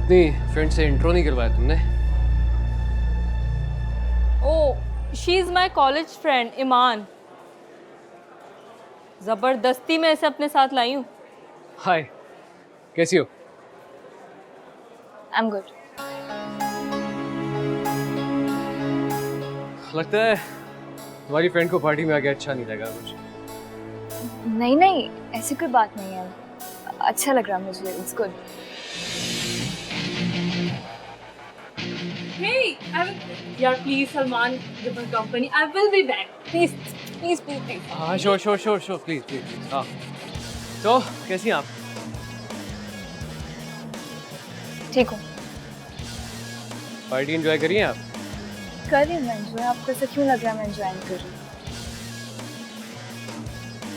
अपनी फ्रेंड से इंट्रो नहीं करवाया तुमने? Oh, she is my college friend Iman. ज़बरदस्ती मैं इसे अपने साथ लाई हूँ। हाय, कैसी हो? I am good. लगता है तुम्हारी फ्रेंड को पार्टी में आके अच्छा नहीं लगा कुछ। नहीं नहीं, ऐसी कोई बात नहीं है, अच्छा लग रहा मुझे, इट्स गुड। Hey, यार please Salman, give us company. I will be back. Please, please, please, please. हाँ, श्योर, प्लीज प्लीज। हाँ, तो कैसी हैं आप? ठीक हूँ, पार्टी एंजॉय करिए आप? कर रही हूँ मैं एंजॉय। आपको ऐसा क्यों लग रहा है मैं एंजॉय नहीं कर रही?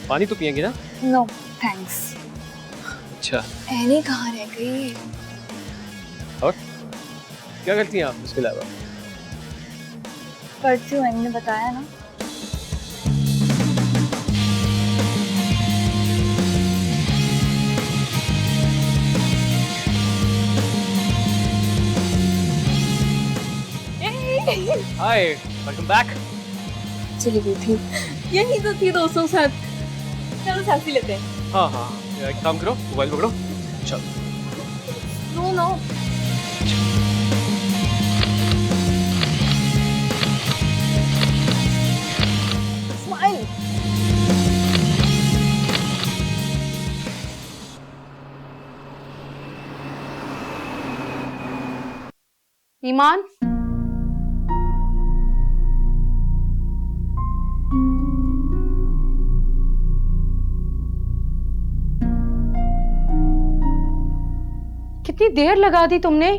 पानी तो पियेंगे ना? No thanks. अच्छा, एनी कहाँ रह गई? और क्या करती हैं आप इसके अलावा? पढ़ती हूँ, मैंने बताया ना। हाय, वेलकम बैक। चली गई थी। यही तो थी दोस्तों के साथ। चलो सेल्फी लेते हैं। हाँ, एक काम करो, मोबाइल पकड़ो, चलो। No no. स्माइल। ईमान, कितनी देर लगा दी तुमने?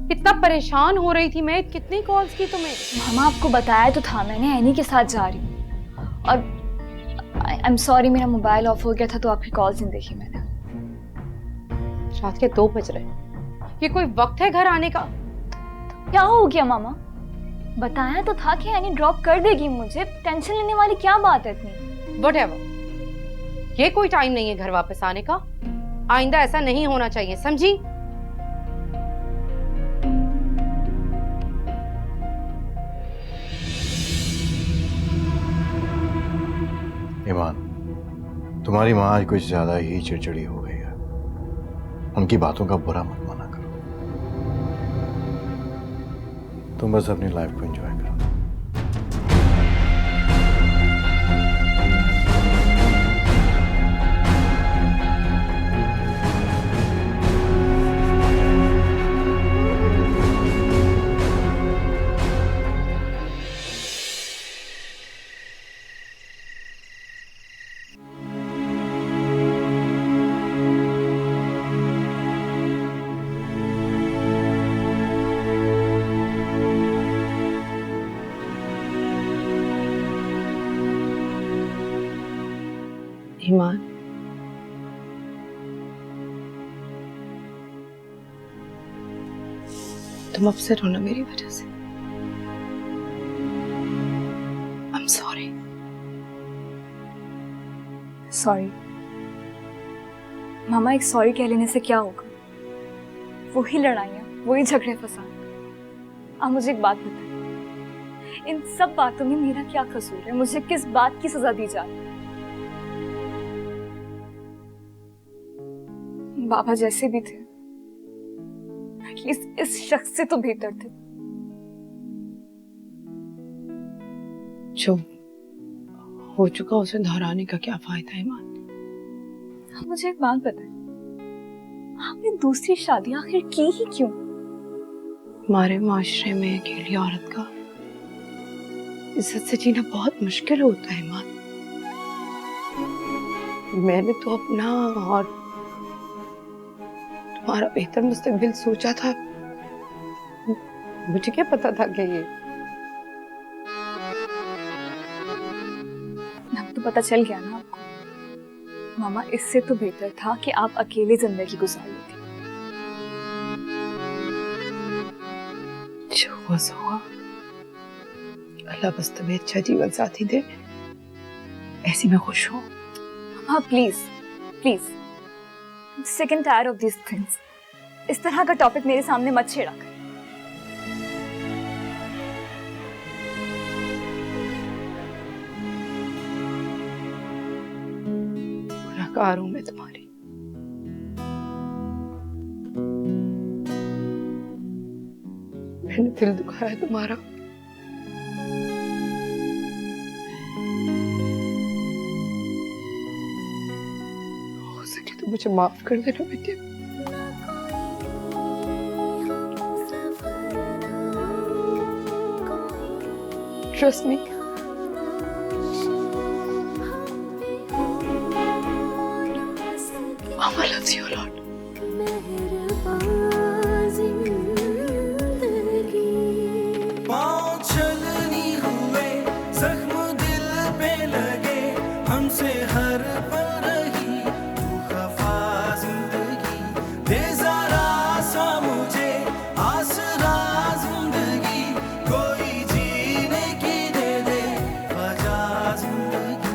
कितना परेशान हो रही थी मैं, कितनी कॉल्स की तुम्हें? मामा आपको बताया तो था मैंने, एनी के साथ जा रही हूँ। और आई एम सॉरी, मेरा मोबाइल ऑफ हो गया था तो आपकी कॉल्स नहीं देखी मैंने। रात के 2 बज रहे, ये कोई वक्त है घर आने का? क्या हो गया मामा? बताया तो था कि एनी ड्रॉप कर देगी मुझे, टेंशन लेने वाली क्या बात है इतनी? व्हाटएवर, ये कोई टाइम नहीं है घर वापस आने का। आइंदा ऐसा नहीं होना चाहिए, समझी? ईमान, तुम्हारी माँ आज कुछ ज्यादा ही चिड़चिड़ी हो गई है। उनकी बातों का बुरा मत माना करो। तुम बस अपनी लाइफ को एंजॉय करो। ईमान, तुम अपसेट हो ना मेरी वजह से। I am sorry. सॉरी मामा, एक सॉरी कह लेने से क्या होगा? वही लड़ाइयाँ, वही झगड़े फसाद। आप मुझे एक बात बताएं, इन सब बातों में मेरा क्या कसूर है? मुझे किस बात की सजा दी जा रही है? बाबा जैसे भी थे, एटलीस्ट इस शख्स से तो बेहतर थे। जो हो चुका उसे दोहराने का क्या फायदा है ईमान? आप मुझे एक बात बताएं, आपने दूसरी शादी आखिर की ही क्यों? हमारे माशरे में अकेली औरत का इज्जत से जीना बहुत मुश्किल होता है ईमान। मैंने तो अपना और तुम्हारा बेहतर मुस्तकबिल सोचा था, मुझे क्या पता था कि ये। अब तो पता चल गया ना आपको। मामा, इससे तो बेहतर था कि आप अकेले जिंदगी गुजार लेती। जो हुआ सो हुआ, अल्लाह बस तुम्हें अच्छा जीवन साथी दे, ऐसी मैं खुश हूँ। मामा please please, sick and tired of these things. इस तरह का टॉपिक मेरे सामने मत छेड़ा कर। गुनहगार हूं मैं तुम्हारी। मैंने दिल दुखाया तुम्हारा। हो सके तो मुझे माफ कर देना विद्या। Trust me. Mama loves you a lot. हमसे हर पल रही तू खफा जिंदगी दे जरा सा मुझे आसरा जिंदगी कोई जीने की दे दे वजह जिंदगी।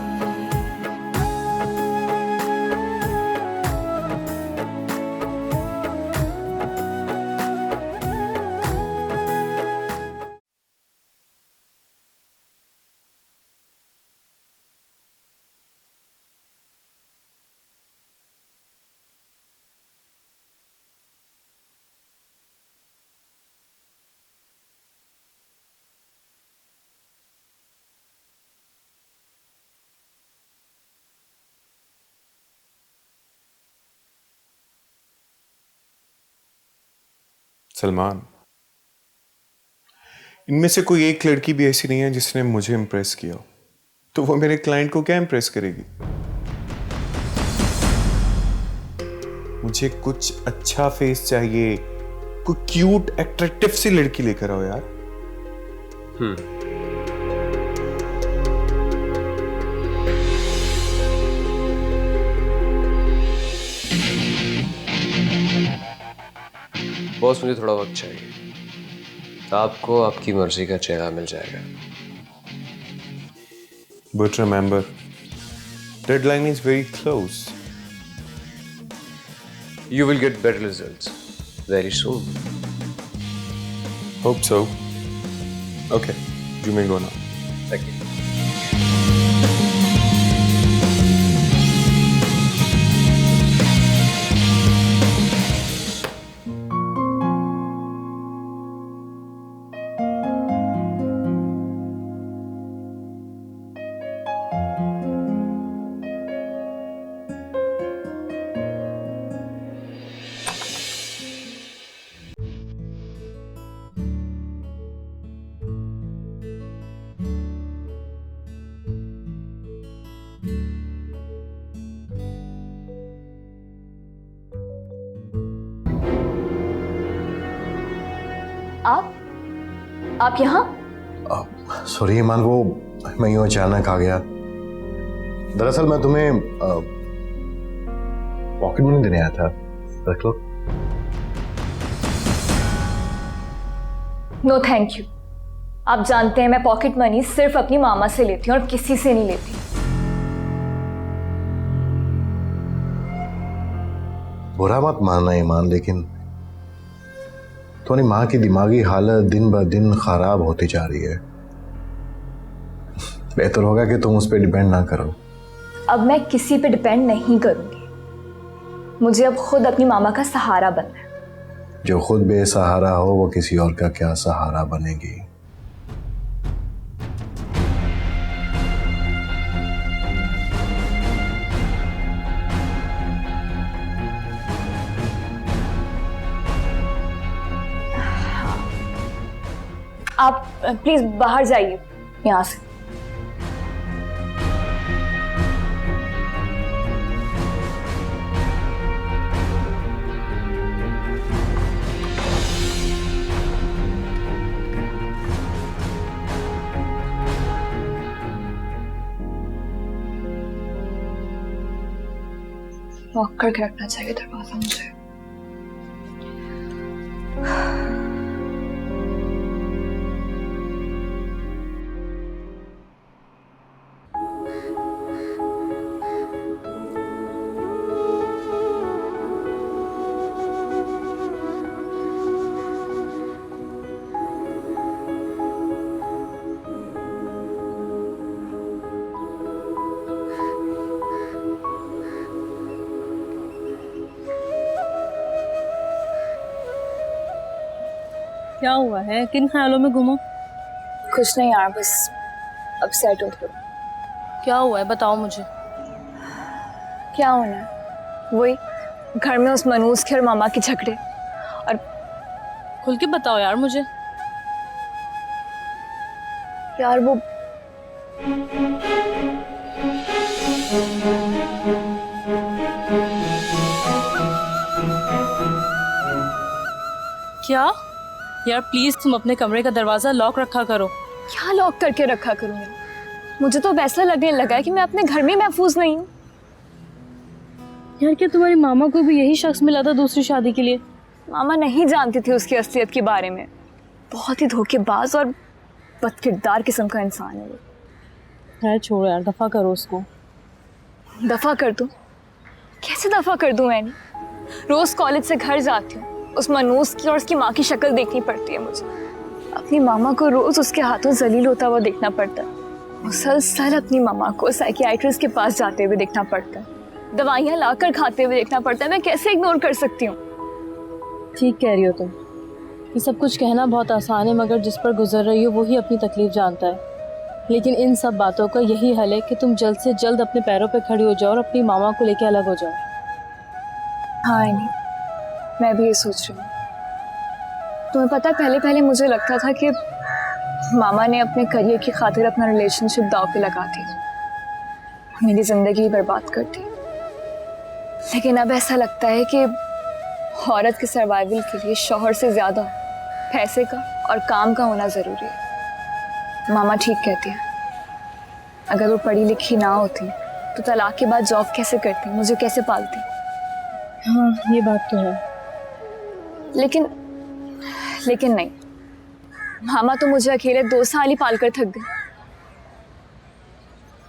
सलमान, इनमें से कोई एक लड़की भी ऐसी नहीं है जिसने मुझे इम्प्रेस किया हो, तो वो मेरे क्लाइंट को क्या इम्प्रेस करेगी? मुझे कुछ अच्छा फेस चाहिए, कोई क्यूट अट्रैक्टिव सी लड़की लेकर आओ यार। बॉस, मुझे थोड़ा वक्त चाहिए। आपको आपकी मर्जी का चेहरा मिल जाएगा। But remember, deadline is very close. You will get better results very soon. Hope so. Okay, you may go now. Thank you. आप यहाँ? सॉरी ईमान, वो मैं यूं अचानक आ गया। दरअसल मैं तुम्हें पॉकेट मनी देने आया था, रख लो। No thank you. आप जानते हैं मैं पॉकेट मनी सिर्फ अपनी मामा से लेती हूँ और किसी से नहीं लेती। बुरा मत मानना ईमान, लेकिन तुम्हारी माँ की दिमागी हालत दिन ब दिन खराब होती जा रही है। बेहतर होगा कि तुम उस पर डिपेंड ना करो। अब मैं किसी पे डिपेंड नहीं करूंगी। मुझे अब खुद अपनी मामा का सहारा बनना है। जो खुद बेसहारा हो वो किसी और का क्या सहारा बनेगी। आप प्लीज बाहर जाइए यहाँ से। लॉक करके रखना चाहिए दरवाजा मुझे। क्या हुआ है? किन ख्यालों में गुम हो? कुछ नहीं यार, बस अपसेट हो थोड़ा। क्या हुआ है बताओ मुझे। क्या होना है? वही घर में उस मनूस के और मामा के झगड़े। और खुल के बताओ यार मुझे। यार वो क्या? यार प्लीज तुम अपने कमरे का दरवाजा लॉक रखा करो। क्या लॉक करके रखा करूंगी? मुझे तो वैसा लगने लगा है कि मैं अपने घर में महफूज नहीं हूँ। यार क्या तुम्हारी मामा को भी यही शख्स मिला था दूसरी शादी के लिए? मामा नहीं जानती थी उसकी असलियत के बारे में। बहुत ही धोखेबाज और बदकिरदार किस्म का इंसान है वो। यार छोड़ो यार, दफा करो उसको। दफा कर दूं? कैसे दफा कर दूं? मैंने रोज कॉलेज से घर जाती हूँ, उस मनूस की और उसकी माँ की शक्ल देखनी पड़ती है मुझे। अपनी मामा को रोज उसके हाथों जलील होता हुआ देखना पड़ता है। मुसलसल अपनी मामा को साइकियाट्रिस्ट के पास जाते हुए देखना पड़ता है, दवाइयाँ लाकर खाते हुए देखना पड़ता है। मैं कैसे इग्नोर कर सकती हूँ? ठीक कह रही हो तुम। ये सब कुछ कहना बहुत आसान है, मगर जिस पर गुजर रही हो वही अपनी तकलीफ जानता है। लेकिन इन सब बातों का यही हल है कि तुम जल्द से जल्द अपने पैरों पर खड़ी हो जाओ और अपनी मामा को लेकर अलग हो जाओ। हाँ नहीं, मैं भी ये सोच रही हूँ। तुम्हें पता है, पहले पहले मुझे लगता था कि मामा ने अपने करियर की खातिर अपना रिलेशनशिप दांव पे लगा दी, मेरी जिंदगी बर्बाद कर दी। लेकिन अब ऐसा लगता है कि औरत के सर्वाइवल के लिए शौहर से ज्यादा पैसे का और काम का होना जरूरी है। मामा ठीक कहती है। अगर वो पढ़ी लिखी ना होती तो तलाक के बाद जॉब कैसे करती, मुझे कैसे पालती? हाँ ये बात तो है। लेकिन नहीं, मामा तो मुझे अकेले 2 साल ही पालकर थक गए।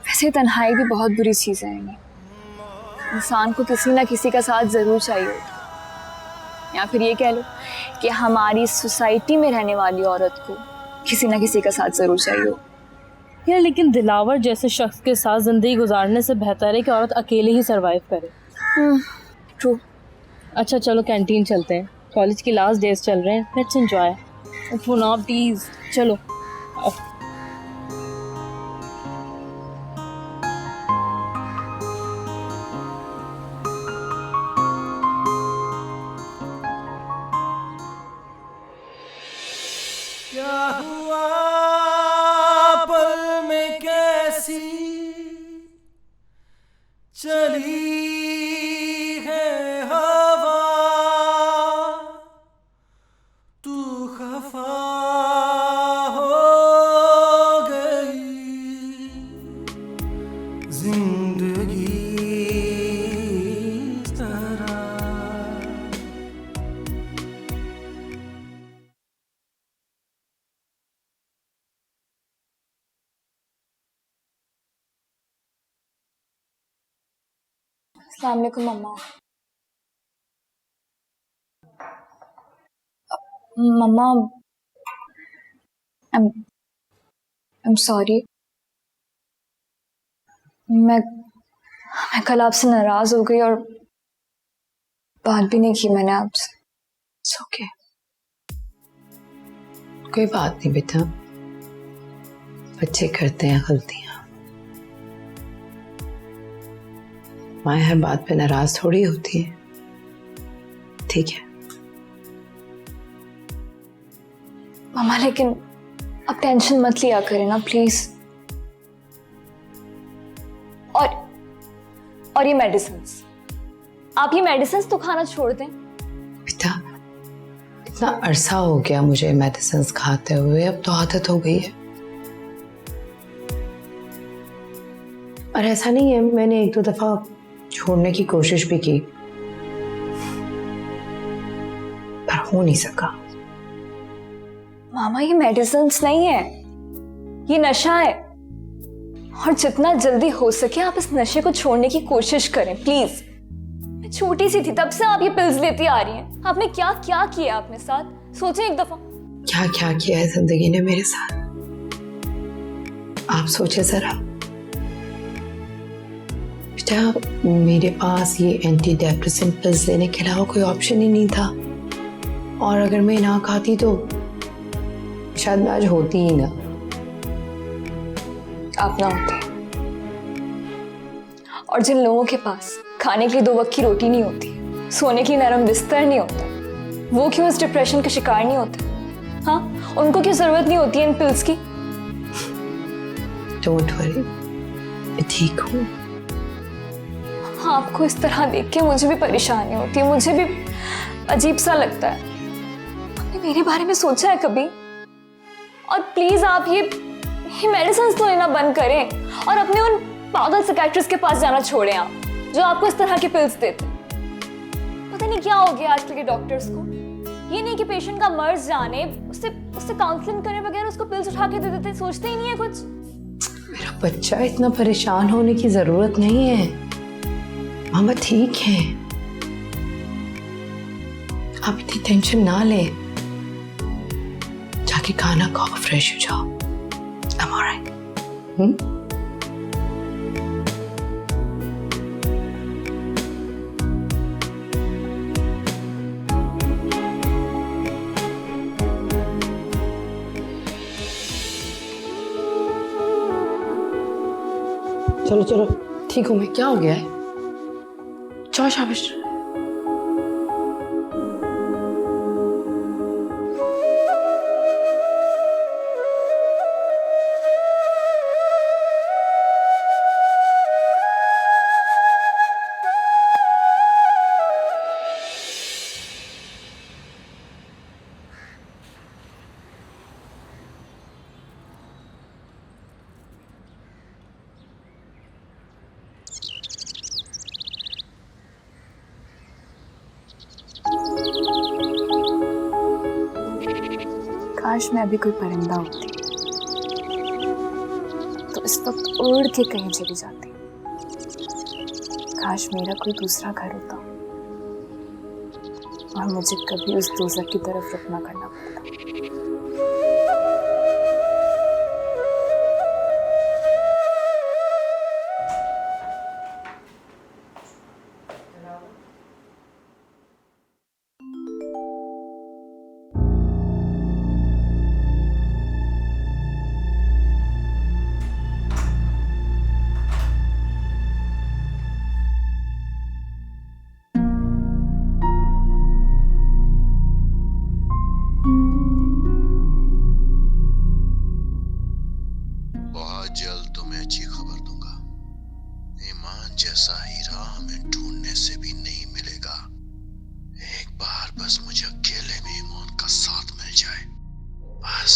वैसे तन्हाई भी बहुत बुरी चीज है। इंसान को किसी ना किसी का साथ जरूर चाहिए होता, या फिर ये कह लो कि हमारी सोसाइटी में रहने वाली औरत को किसी ना किसी का साथ जरूर चाहिए हो। यार लेकिन दिलावर जैसे शख्स के साथ जिंदगी गुजारने से बेहतर है कि औरत अकेले ही सरवाइव करे। ट्रू। अच्छा चलो कैंटीन चलते हैं, कॉलेज की लास्ट डेज चल रहे हैं, लेट्स एंजॉय। उठो ना प्लीज, चलो। क्या हुआ पल में कैसी चली है हवा, तू खफा हो गई जिंदगी इस तरह। अस्सलाम वालेकुम मम्मा। मम्मा I'm sorry। मैं कल आपसे नाराज हो गई और बात भी नहीं की मैंने आपसे। It's okay। कोई बात नहीं बेटा, बच्चे करते हैं गलतियां। माँ हर बात पे नाराज थोड़ी होती है, ठीक है? मम्मा लेकिन अब टेंशन मत लिया करें ना प्लीज। और ये मेडिसिन्स, आप ये मेडिसिन्स तो खाना छोड़ दें। बेटा इतना अरसा हो गया मुझे मेडिसिन्स खाते हुए, अब तो आदत हो गई है। और ऐसा नहीं है, मैंने 1-2 दफा छोड़ने की कोशिश भी की पर हो नहीं सका। मामा ये मेडिसिन्स नहीं है, ये नशा है। और जितना जल्दी हो सके आप इस नशे को छोड़ने की कोशिश करें प्लीज। मैं छोटी सी थी तब से आप ये पिल्स लेती आ रही हैं। आपने क्या क्या किया अपने साथ, सोचें एक दफा। क्या क्या किया है जिंदगी ने मेरे साथ, आप सोचे जरा। बेटा मेरे पास ये एंटी डिप्रेसेंट पिल्स लेने के अलावा कोई ऑप्शन ही नहीं था, और अगर मैं ना खाती तो शायद मैं आज होती ही ना। आप ना होते। और जिन लोगों के पास खाने के लिए 2 वक्त की रोटी नहीं होती, सोने के लिए नरम बिस्तर नहीं होता, वो क्यों इस डिप्रेशन का शिकार नहीं होते? हाँ, उनको क्यों जरूरत नहीं होती है इन पिल्स की? डोंट वरी, मैं ठीक हूँ। हाँ, आपको इस तरह देख के मुझे भी परेशानी होती है, मुझे भी अजीब सा लगता है। आपने मेरे बारे में सोचा है कभी? और प्लीज आप ये मेडिसिन तो लेना बंद करें और अपने उन पागल साइकियाट्रिस्ट के पास जाना छोड़ें आप, जो आपको इस तरह के पिल्स देते हैं। पता नहीं क्या हो गया आजकल के डॉक्टर्स को। ये नहीं कि पेशेंट का मर्ज जाने, उससे काउंसलिंग करने बगैर उसको पिल्स उठा के दे देते, सोचते ही नहीं है कुछ। मेरा बच्चा, इतना परेशान होने की जरूरत नहीं है। मामा ठीक है, आप इतनी टेंशन ना लें। जाके खाना खाओ, फ्रेश हो जाओ। I'm alright. चलो चलो, ठीक हूँ मैं। क्या हो गया है? जाओ शाबाश। काश मैं अभी कोई परिंदा होती तो इस वक्त उड़ के कहीं चली जाती। काश मेरा कोई दूसरा घर होता और मुझे कभी उस दोज़ख की तरफ रुख ना करना पड़ता। बहुत जल्द तुम्हें अच्छी खबर दूंगा। ईमान जैसा हीरा हमें ढूंढने से भी नहीं मिलेगा। एक बार बस मुझे अकेले में ईमान का साथ मिल जाए, बस।